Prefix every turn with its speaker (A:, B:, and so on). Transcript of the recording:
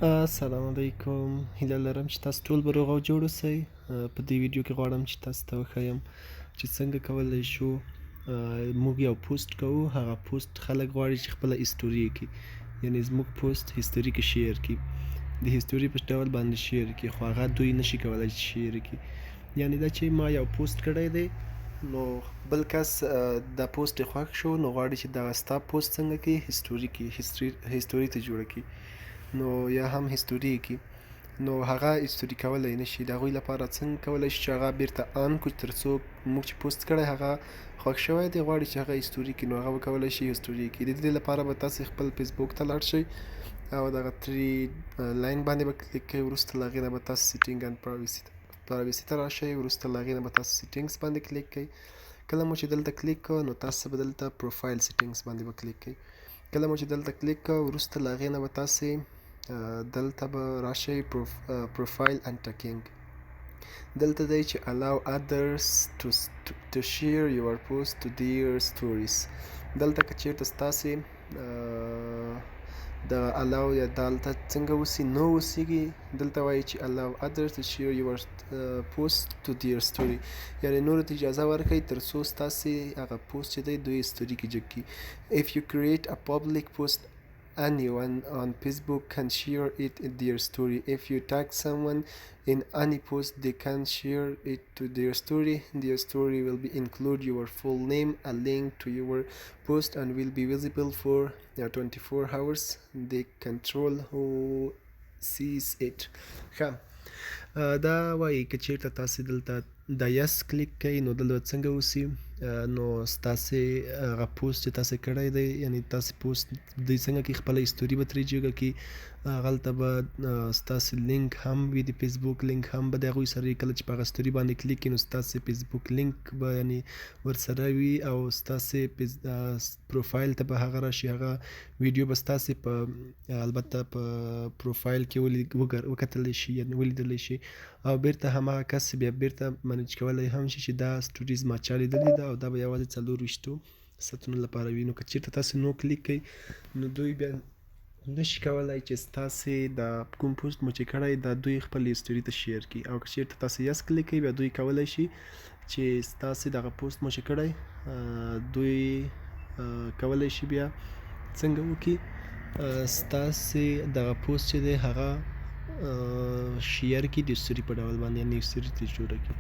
A: السلام علیکم. هیله لرم چې تاسو ټول به روغ او جوړ اوسئ. په دې ویډیو کې غواړم چې تاسو ته وښیم چې څنګه کولی شو موږ یو پوسټ کوو. هغه پوسټ خلک غواړي چې خپله هیسټوري یې کړي، یعنې زموږ پوسټ هیسټوري کې شیر کړي، د هیسټوري په ډول باندې شیر کړي، خو هغه دوی نشي کولی چې شیر کړي. یعنې دا چې ما یو پوسټ کړی دی، نو بل کس دا پوسټ یې خوښ شو، نو غواړي چې دغه ستا پوسټ څنګه کړي، هیسټوري کړي، هیسټوري ته جوړه کړي، نو یا هم هیسټوري یې کړي. نو هغه هیسټوري کولی نشي. د هغوی لپاره څنګه کولی شي چې هغه بیرته آن کړو، تر څو موږ چې پوسټ کړی هغه خوښ شوی دی، غواړي چې هغه هیسټوري کړي، نو هغه به کولی شي هیسټوري کړي. د دې لپاره به تاسې خپل فیسبوک ته لاړ شئ او دغه 3 لاین باندې به کلیک کوئ. وروسته له هغې نه به تاسو سیټینګ اند پرایوسي ته راشئ. وروسته له هغې نه به تاسو سیټینګس باندې کلیک کوئ. کله مو چې دلته کلیک کړه، نو تاسو به دلته پروفایل سیټینګس باندې به کلیک کوئ. کله مو چې دلته کلیک کړه، وروسته له هغې نه به تاسې دلته به راشئ پروفایل اند ټاګینګ. دلته دی چې allow others to share your post to their stories. دلته که چیرته ستاسې د allow یا دلته څنګه اوسي، نو اوسیږي. دلته وایي چې allow others to share your post to their story، یعنې نورو ته اجازه ورکړئ تر څو ستاسې هغه پوسټ چې دی دوی ستوري کې جګ کړي. If you create a public post, anyone on Facebook can share it in their story. If you tag someone in any post, they can share it to their story. Their story will be include your full name, a link to your post, and will be visible for 24 hours. They control who sees it. دا وایي که چیرته تاسې دلته د یس کلیک کوئ، نو دلته څنګه اوسي، نو ستاسې هغه پوسټ چې تاسې کړی دی، یعنې تاسې پوسټ دوی څنګه کړي، خپله هیسټوري به ترې جوړه کړي. هغلته به ستاسې لینک هم وي، د فیسبوک لینک هم به د هغوی سره وي. کله چې په هغه هیسټوري باندې کلیک کړي، نو ستاسې فیسبوک لینک به یعنې ورسره وي، او ستاسې پروفایل ته به هغه راشي. هغه ویډیو به ستاسې په البته په پروفایل کې وکتلی شي، یعنې ولیدلی شي، او بیرته هماغه کس بیا بیرته منیج کولی هم شي چې دا سټوري زما چا لیدلې ده، او دا به یوازې 24 ساعتونو لپاره وي. نو که چیرته تاسې نو کلیک کوئ، نو دوی بیا نشي کولی چې ستاسې د کوم پوسټ مو چې کړی دا دوی خپل هیسټوري ته شیر کړي. او که چیرته تاسې یس کلیک کوئ، بیا دوی کولی شي چې ستاسې دغه پوسټ مو چې کړی دوی کولی شي بیا څنګه وکړي، ستاسې دغه پوسټ چې دی هغه شیر کړي د هیسټوري په ډول باندې، یعنې هیسټوري ته جوړه کړي.